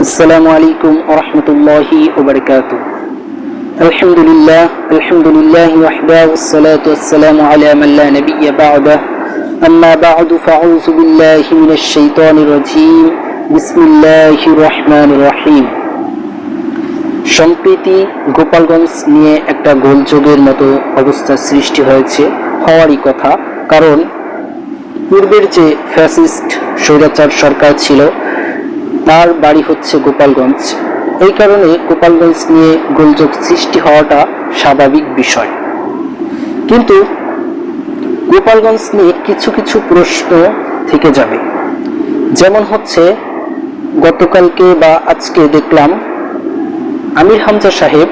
السلام عليكم ورحمة الله وبركاته. الحمد لله وحده والصلاة والسلام على من لا نبي بعده. أما بعد فأعوذ بالله من الشيطان الرجيم. بسم الله الرحمن الرحيم. সম্প্রতি গোপালগঞ্জ নিয়ে একটা গোলযোগের মতো অবস্থা সৃষ্টি হওয়ারই কথা, কারণ পূর্বের যে ফ্যাসিস্ট স্বৈরাচার সরকার ছিল তার বাড়ি হচ্ছে গোপালগঞ্জ। এই কারণে গোপালগঞ্জ নিয়ে গোলযোগ সৃষ্টি হওয়াটা স্বাভাবিক বিষয়। কিন্তু গোপালগঞ্জ নিয়ে কিছু কিছু প্রশ্ন থেকে যাবে, যেমন হচ্ছে গতকালকে বা আজকে দেখলাম আমির হামজা সাহেব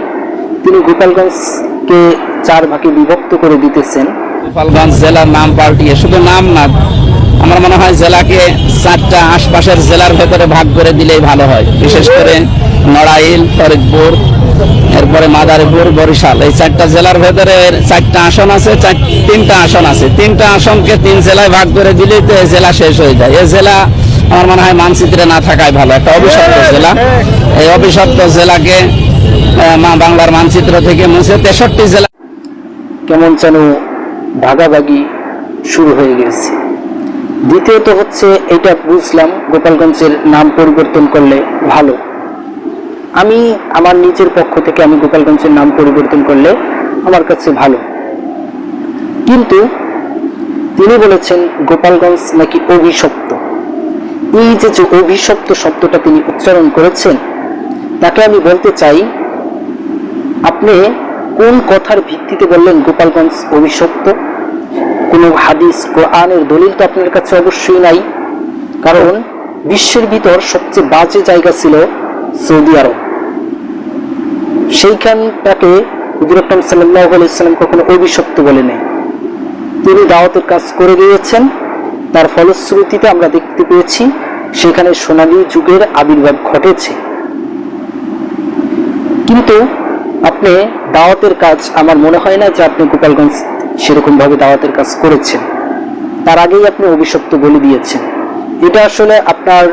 তিনি গোপালগঞ্জকে 4 ভাগে বিভক্ত করে দিতেছেন। গোপালগঞ্জ জেলার নাম পাল্টিয়ে শুধু নাম না, আমার মনে হয় জেলাকে 4টা আশপাশের জেলার ভেতরে ভাগ করে দিলেই ভালো হয়। বিশেষ করে নড়াইল, ফরিদপুর, এরপরে মাদারীপুর, বরিশাল, এই 4টা জেলার ভেতরে 4টা আসন আছে, 3টা আসন আছে। 3টা আসনকে 3 জেলায় ভাগ করে দিলেই তো এই জেলা শেষ হয়ে যায়। এই জেলা আমার মনে হয় মানচিত্রে না থাকাই ভালো, একটা অভিশপ্ত জেলা। এই অভিশপ্ত জেলাকে বাংলার মানচিত্র থেকে মুছে 63 জেলা কেমন যেন ভাগাভাগি শুরু হয়ে গেছে। দ্বিতীয়ত হচ্ছে এটা বুঝলাম গোপালগঞ্জের নাম পরিবর্তন করলে ভালো। আমি আমার নিজের পক্ষ থেকে আমি গোপালগঞ্জের নাম পরিবর্তন করলে আমার কাছে ভালো, কিন্তু তিনি বলেছেন গোপালগঞ্জ নাকি অভিশপ্ত। এই যে অভিশপ্ত শব্দটা তিনি উচ্চারণ করেছেন, তাকে আমি বলতে চাই, আপনি কোন কথার ভিত্তিতে বললেন গোপালগঞ্জ অভিশপ্ত? কোনো হাদিস কোরআনের দলিল তো আপনার কাছে অবশ্যই নাই, কারণ বিশ্বের ভিতর সবচেয়ে বাজে জায়গা ছিল সৌদি আরব। সেইখানটাকে হুজুর আকরাম সাল্লাল্লাহু আলাইহি ওয়াসাল্লাম কখনো অভিশপ্ত বলে নেই। তিনি দাওয়াতের কাজ করে গিয়েছেন, তার ফলশ্রুতিতে আমরা দেখতে পেয়েছি সেখানে সোনালী যুগের আবির্ভাব ঘটেছে। কিন্তু আপনি দাওয়াতের কাজ, আমার মনে হয় না যে আপনি গোপালগঞ্জ সেরকম ভাবে দাওয়াতের কাজ করেছেন। তার আগেই আপনি অভিশপ্ত বলে দিয়েছেন। এটা আসলে আপনার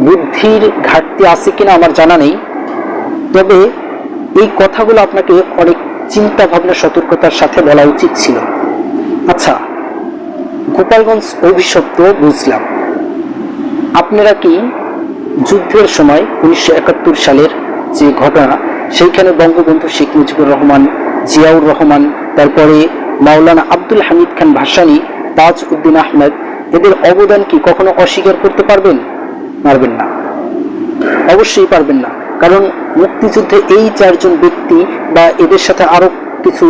বুদ্ধির ঘাটতি আছে কিনা আমার জানা নেই, তবে এই কথাগুলো আপনাকে অনেক চিন্তা ভাবনা সতর্কতার সাথে বলা উচিত ছিল। আচ্ছা, গোপালগঞ্জ অভিশপ্ত বুঝলাম, আপনারা কি যুদ্ধের সময় 1971 সালের যে ঘটনা, সেইখানে বঙ্গবন্ধু শেখ মুজিবুর রহমান, জিয়াউর রহমান, তারপরে মাওলানা আব্দুল হামিদ খান ভাসানী, তাজ উদ্দিন আহমেদ, এদের অবদান কি কখনো অস্বীকার করতে পারবেন? পারবেন না, অবশ্যই পারবেন না। কারণ মুক্তিযুদ্ধে এই 4 জন ব্যক্তি বা এদের সাথে আরো কিছু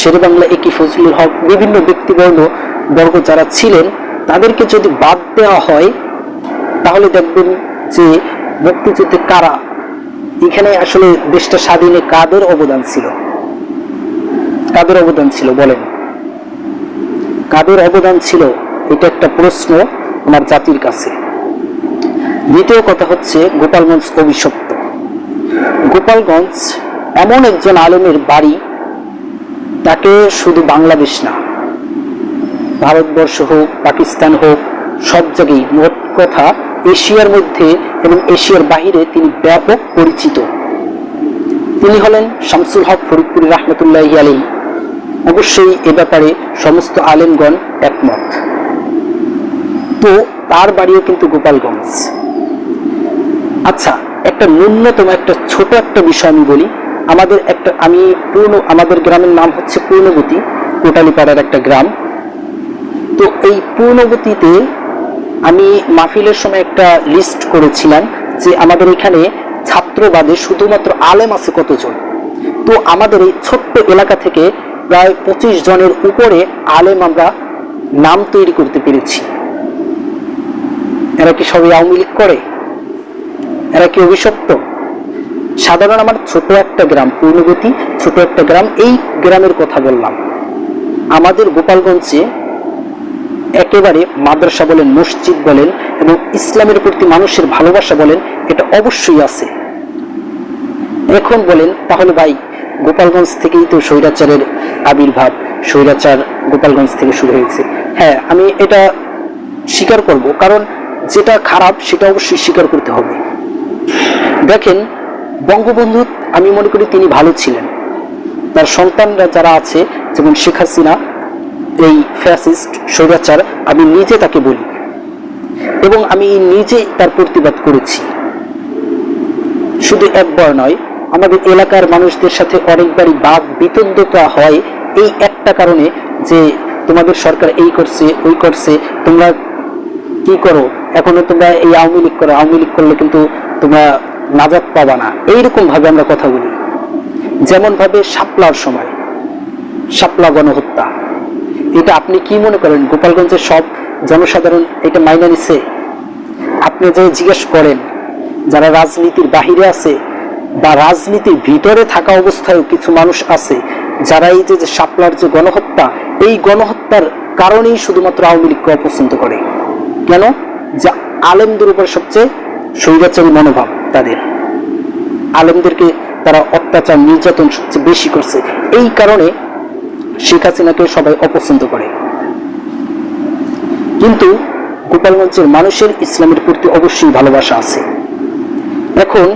শেরেবাংলা একি ফজলুল হক, বিভিন্ন ব্যক্তিবর্গ যারা ছিলেন, তাদেরকে যদি বাদ দেওয়া হয় তাহলে দেখবেন যে মুক্তিযুদ্ধে কারা, এখানে আসলে দেশটা স্বাধীনে কাদের অবদান ছিল? কাদের অবদান ছিল বলেন? কাদের অবদান ছিল? এটা একটা প্রশ্ন আমার জাতির কাছে। দ্বিতীয় কথা হচ্ছে গোপালগঞ্জ অভিশপ্ত। গোপালগঞ্জ এমন একজন আলেমের বাড়ি, তাকে শুধু বাংলাদেশ না, ভারতবর্ষ হোক, পাকিস্তান হোক, সব জায়গায়, মোট কথা এশিয়ার মধ্যে এবং এশিয়ার বাহিরে তিনি ব্যাপক পরিচিত। তিনি হলেন শামসুল হক ফরিদপুরি রাহমাতুল্লাহি আলাইহি। অবশ্যই এ ব্যাপারে সমস্ত আলেমগণ একমত। তো তার বাড়িও কিন্তু গোপালগঞ্জ। আচ্ছা, একটা ন্যূনতম একটা ছোট একটা বিষয় আমি বলি। আমাদের গ্রামের নাম হচ্ছে পূর্ণবতী, কোটালীপাড়ার একটা গ্রাম। তো এই পূর্ণবতীতে আমি মাহফিলের সময় একটা লিস্ট করেছিলাম যে আমাদের এখানে ছাত্রবাদে শুধুমাত্র আলেম আছে কতজন। তো আমাদের এই ছোট্ট এলাকা থেকে প্রায় 25 জনের উপরে আলেম আমরা নাম তৈরি করতে পেরেছি। এরা কি সবাই আওয়ামী লীগ করে? এরা কি অভিশপ্ত? সাধারণ আমার ছোট একটা গ্রাম পূর্ণবতী, ছোট একটা গ্রাম, এই গ্রামের কথা বললাম। আমাদের গোপালগঞ্জে একেবারে মাদ্রাসা বলেন, মসজিদ বলেন এবং ইসলামের প্রতি মানুষের ভালোবাসা বলেন, এটা অবশ্যই আছে। এখন বলেন তাহলে ভাই, গোপালগঞ্জ থেকেই তো স্বৈরাচারের আবির্ভাব, স্বৈরাচার গোপালগঞ্জ থেকে শুরু হয়েছে। হ্যাঁ, আমি এটা স্বীকার করব, কারণ যেটা খারাপ সেটা অবশ্যই স্বীকার করতে হবে। দেখেন, বঙ্গবন্ধু আমি মনে করি তিনি ভালো ছিলেন। তার সন্তানরা যারা আছে, যেমন শেখ হাসিনা, এই ফ্যাসিস্ট স্বৈরাচার, আমি নিজে তাকে বলি এবং আমি নিজে তার প্রতিবাদ করেছি। শুধু একবার নয়, আমাদের এলাকার মানুষদের সাথে অনেকবারই বাদ বিতণ্ডতা হয় এই একটা কারণে যে তোমাদের সরকার এই করছে ওই করছে, তোমরা কি করো, এখনো তোমরা এই আওয়ামী লীগ করো, আওয়ামী লীগ করলে কিন্তু তোমরা নাজাত পাবা না, এইরকম ভাবে আমরা কথা বলি। যেমন ভাবে শাপলার সময় শাপলা গণহত্যা, এটা আপনি কি মনে করেন গোপালগঞ্জের সব জনসাধারণ এটা মাইনা নিছে? আপনি যে জিজ্ঞেস করেন যারা রাজনীতির বাহিরে আছে বা রাজনীতির ভিতরে থাকা অবস্থায়ও কিছু মানুষ আছে যারা এই যে শাপলার যে গণহত্যা, এই গণহত্যার কারণেই শুধুমাত্র আওয়ামী লীগকে অপছন্দ করে। কেন? যা আলেমদের উপর সবচেয়ে স্বৈরাচারী মনোভাব, তাদের আলেমদেরকে তারা অত্যাচার নির্যাতন সবচেয়ে বেশি করছে, এই কারণে শেখ হাসিনাকে সবাই অপছন্দ করে। কিন্তু গোপালগঞ্জের মানুষের ইসলামের প্রতি অবশ্যই ভালোবাসা আছে। এখন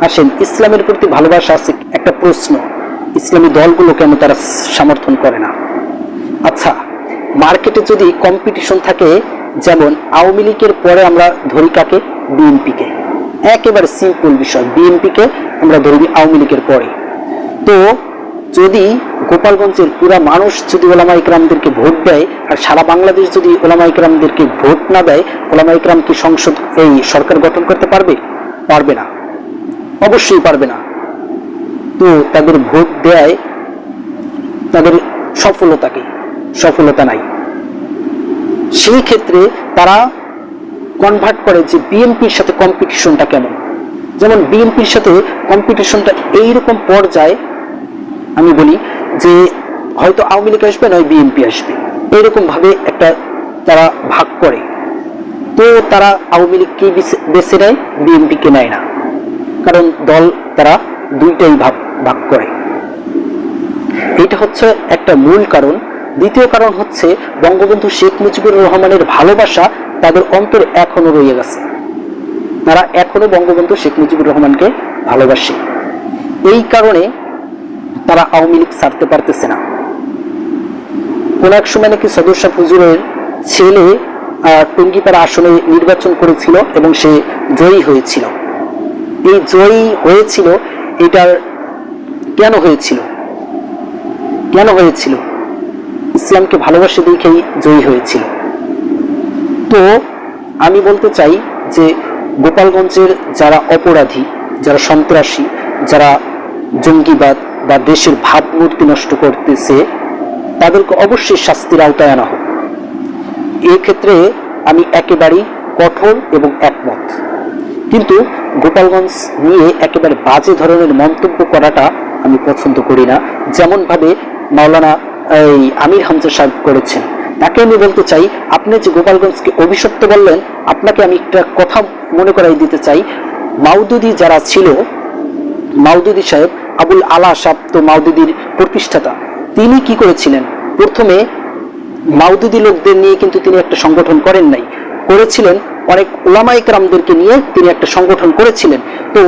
আসেন, ইসলামের প্রতি ভালোবাসা আছে, একটা প্রশ্ন, ইসলামী দলগুলো কেন তারা সমর্থন করে না? আচ্ছা, মার্কেটে যদি কম্পিটিশন থাকে, যেমন আওয়ামী লীগের পরে আমরা ধরি কাকে? বিএনপিকে। একেবারে সিম্পল বিষয়, বিএনপিকে আমরা ধরি আওয়ামী লীগের পরে। তো যদি গোপালগঞ্জের পুরা মানুষ যদি ওলামা ইকরামদেরকে ভোট দেয় আর সারা বাংলাদেশ যদি ওলামা ইকরামদেরকে ভোট না দেয়, ওলামা ইকরাম কি সংসদ এই সরকার গঠন করতে পারবে? পারবে না, অবশ্যই পারবে না। তো তাদের ভোট দেয় তাদের সফলতা নাই। সেই ক্ষেত্রে তারা কনভার্ট করে যে বিএনপির সাথে কম্পিটিশনটা কেমন। যেমন বিএনপির সাথে কম্পিটিশনটা এইরকম পর্যায়ে, আমি বলি যে হয়তো আওয়ামী লীগ আসবে, নয় বিএনপি আসবে, এরকম ভাবে একটা তারা ভাগ করে। তো তারা আওয়ামী লীগকে বেছে নেয়, বিএনপিকে নেয় না, কারণ দল তারা দুইটাই ভাগ করে। এটা হচ্ছে একটা মূল কারণ। দ্বিতীয় কারণ হচ্ছে বঙ্গবন্ধু শেখ মুজিবুর রহমানের ভালোবাসা তাদের অন্তরে এখনো রয়ে গেছে। তারা এখনো বঙ্গবন্ধু শেখ মুজিবুর রহমানকে ভালোবাসে, এই কারণে তারা আওয়ামী লীগ ছাড়তে পারতেছে না। কোন এক সময় নাকি সদর শাহ হুজুরের ছেলে টঙ্গিপাড়া আসনে নির্বাচন করেছিল এবং সে জয়ী হয়েছিল। এই জয়ী হয়েছিল, এটার কেন হয়েছিল? ইসলামকে ভালোবাসে দেখেই জয়ী হয়েছিল। তো আমি বলতে চাই যে গোপালগঞ্জের যারা অপরাধী, যারা সন্ত্রাসী, যারা জঙ্গিবাদ বা দেশের ভাবমূর্তি নষ্ট করতেছে, তাদেরকে অবশ্যই শাস্তির আওতায় আনা হোক। এক্ষেত্রে আমি একেবারেই কঠোর এবং একমত। কিন্তু গোপালগঞ্জ নিয়ে একেবারে বাজে ধরনের মন্তব্য করাটা আমি পছন্দ করি না, যেমন ভাবে মাওলানা আমির হামজা সাহেব করেছেন। তাকে আমি বলতে চাই, আপনি যে গোপালগঞ্জকে অভিশপ্ত বললেন, আপনাকে আমি একটা কথা মনে করাই দিতে চাই। মাউদুদি যারা ছিল, মাউদুদি সাহেব, আবুল আলা সাহেব তো মাউদুদির প্রতিষ্ঠাতা, তিনি কি করেছিলেন? প্রথমে মাউদুদি লোকদের নিয়ে কিন্তু তিনি একটা সংগঠন করেন নাই, করেছিলেন অনেক ওলামা ইকরামদেরকে নিয়ে তিনি একটা সংগঠন করেছিলেন। তো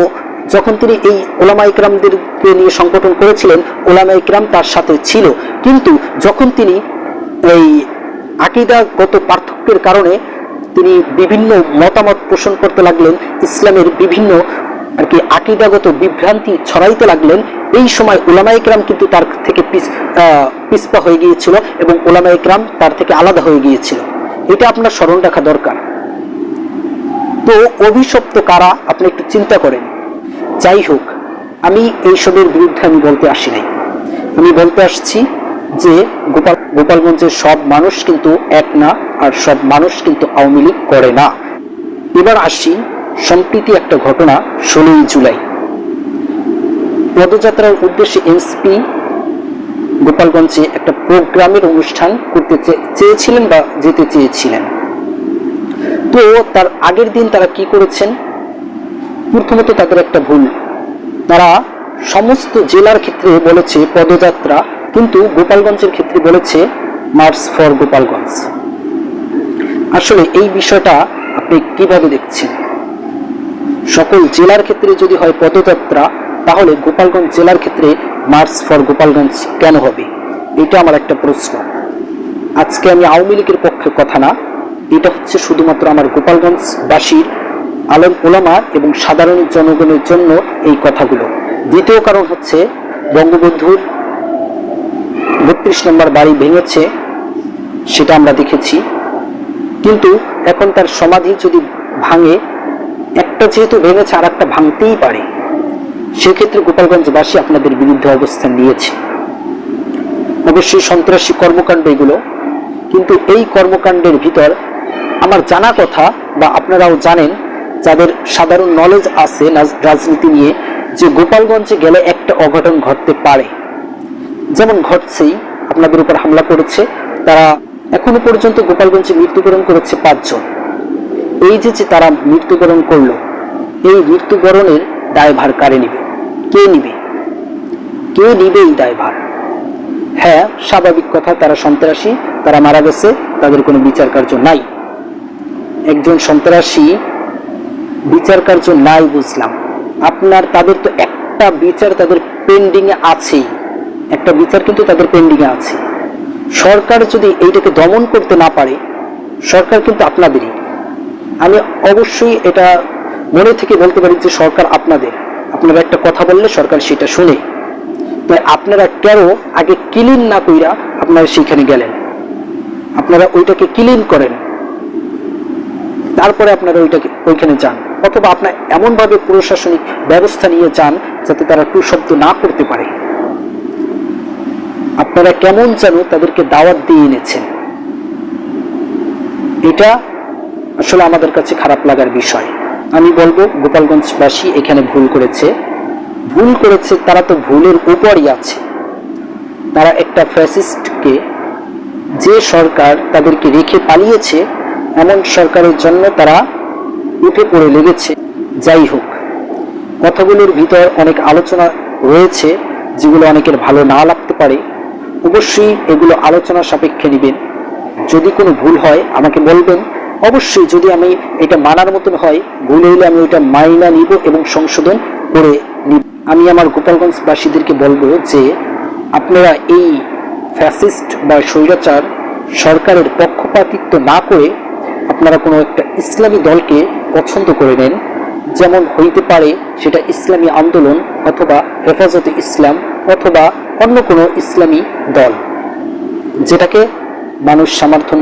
যখন তিনি এই ওলামা ইকরামদেরকে নিয়ে সংগঠন করেছিলেন, ওলামা ইকরাম তার সাথে ছিল, কিন্তু যখন তিনি এই আকীদাগত পার্থক্যের কারণে তিনি বিভিন্ন মতামত পোষণ করতে লাগলেন, ইসলামের বিভিন্ন আর কি আকীদাগত বিভ্রান্তি ছড়াইতে লাগলেন, এই সময় ওলামা ইকরাম কিন্তু তার থেকে পিছপা হয়ে গিয়েছিল এবং ওলামা ইকরাম তার থেকে আলাদা হয়ে গিয়েছিল। এটা আপনার স্মরণ রাখা দরকার। তো অভিশপ্ত কারা, আপনি একটু চিন্তা করেন। যাই হোক, আমি এইসবের বিরুদ্ধে আমি বলতে আসি নাই, আমি বলতে আসছি যে গোপালগঞ্জের সব মানুষ কিন্তু এক না, আর সব মানুষ কিন্তু আওয়ামী লীগ করে না। এবার আসি সম্প্রতি একটা ঘটনা, 16ই জুলাই পদযাত্রার উদ্দেশ্যে এনসিপি গোপালগঞ্জে একটা প্রোগ্রামের অনুষ্ঠান করতে চেয়েছিলেন বা যেতে চেয়েছিলেন। তো তার আগের দিন তারা কি করেছেন? প্রথমত তাদের একটা ভুল, তারা সমস্ত জেলার ক্ষেত্রে বলেছে পদযাত্রা, কিন্তু গোপালগঞ্জের ক্ষেত্রে বলেছে মার্চ ফর গোপালগঞ্জ। আসলে এই বিষয়টা আপনি কিভাবে দেখছেন? সকল জেলার ক্ষেত্রে যদি হয় পদযাত্রা, তাহলে গোপালগঞ্জ জেলার ক্ষেত্রে মার্চ ফর গোপালগঞ্জ কেন হবে? এটা আমার একটা প্রশ্ন। আজকে আমি আওয়ামী লীগের পক্ষে কথা না, এটা হচ্ছে শুধুমাত্র আমার গোপালগঞ্জবাসীর আলেম ওলামা এবং সাধারণ জনগণের জন্য এই কথাগুলো। দ্বিতীয় কারণ হচ্ছে বঙ্গবন্ধুর 32 নম্বর বাড়ি ভেঙেছে, সেটা আমরা দেখেছি, কিন্তু এখন তার সমাধি যদি ভাঙে, একটা যেহেতু ভেঙেছে আর একটা ভাঙতেই পারে, সেক্ষেত্রে গোপালগঞ্জবাসী আপনাদের বিরুদ্ধে অবস্থান নিয়েছে। অবশ্যই সন্ত্রাসী কর্মকাণ্ড এগুলো, কিন্তু এই কর্মকাণ্ডের ভিতর আমার জানা কথা, বা আপনারাও জানেন যাদের সাধারণ নলেজ আছে রাজনীতি নিয়ে, যে গোপালগঞ্জে গেলে একটা অঘটন ঘটতে পারে। যেমন ঘটছেই, আপনাদের উপর হামলা করেছে, তারা এখনো পর্যন্ত গোপালগঞ্জে মৃত্যুবরণ করেছে 5 জন। এই যে তারা মৃত্যুবরণ করলো, এই মৃত্যুবরণের দায়ভার কারে নেবে? কে নিবে? কে নিবে এই দায়ভার? হ্যাঁ, স্বাভাবিক কথা, তারা সন্ত্রাসী, তারা মারা গেছে, তাদের কোনো বিচার কার্য নাই। একজন সন্ত্রাসী বিচার কার্য নাই বুঝলাম, আপনার তাদের তো একটা বিচার তাদের পেন্ডিং এ আছেই, একটা বিচার কিন্তু তাদের পেন্ডিং এ আছে। সরকার যদি এইটাকে দমন করতে না পারে, সরকার কিন্তু আপনাদেরই। আমি অবশ্যই এটা মনে থেকে বলতে পারি যে সরকার আপনাদের। আপনারা একটা কথা বললে সরকার সেটা শুনে, তাই আপনারা কেন আগে ক্লিন না কইরা আপনারা সেখানে গেলেন? আপনারা ওইটাকে ক্লিন করেন, তারপরে আপনারা ওইখানে যান, অথবা আপনার এমনভাবে প্রশাসনিক ব্যবস্থা নিয়ে যান যাতে তারা টু শব্দ না করতে পারে। আপনারা কেমন যেন তাদেরকে দাওয়াত দিয়ে এনেছেন, এটা আসলে আমাদের কাছে খারাপ লাগার বিষয়। আমি বলবো গোপালগঞ্জবাসী এখানে ভুল করেছে। তারা তো ভুলের উপরই আছে। তারা একটা ফ্যাসিস্টকে, যে সরকার তাদেরকে রেখে পালিয়েছে, এমন সরকারের জন্য তারা উঠে পড়ে লেগেছে। যাই হোক, কথাগুলোর ভিতর অনেক আলোচনা রয়েছে যেগুলো অনেকের ভালো না লাগতে পারে। অবশ্যই এগুলো আলোচনা সাপেক্ষে নেবেন। যদি কোনো ভুল হয় আমাকে বলবেন, অবশ্যই যদি আমি এটা মানার মতন হয়, ভুল হইলে আমি ওইটা মাইনা নিব এবং সংশোধন করে নিব। আমি আমার গোপালগঞ্জবাসীদেরকে বলবো যে আপনারা এই ফ্যাসিস্ট বা স্বৈরাচার সরকারের পক্ষপাতিত্ব না করে আপনারা কোনো একটা ইসলামী দলকে পছন্দ করে নেন। যেমন হইতে পারে সেটা ইসলামী আন্দোলন, অথবা হেফাজতে ইসলাম, অথবা অন্য কোনো ইসলামী দল, যেটাকে মানুষ সমর্থন